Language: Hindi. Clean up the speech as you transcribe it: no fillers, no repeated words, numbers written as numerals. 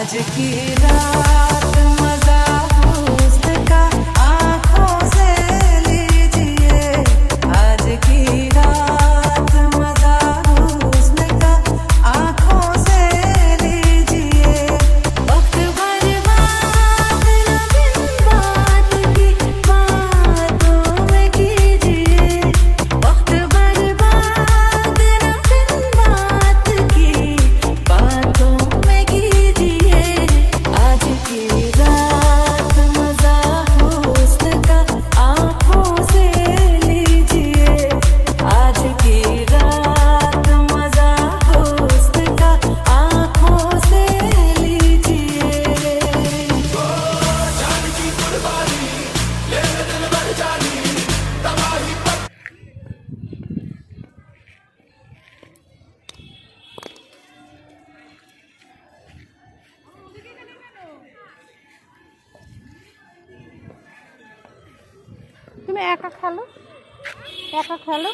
आज की रात मजा हुस्न का आंखों से लीजिए, आज की रात मजा हुस्न का आंखों से लीजिए। वक्त बर्बाद न बिन बात की बातों में कीजिए, वक्त बर्बाद न बिन बात की बातों में कीजिए। आज की रात मजा हुस्न का आंखों से लीजिए, आज की रात मजा हुस्न का आंखों से लीजिए। তুমি একা খেলো, একা খেলো।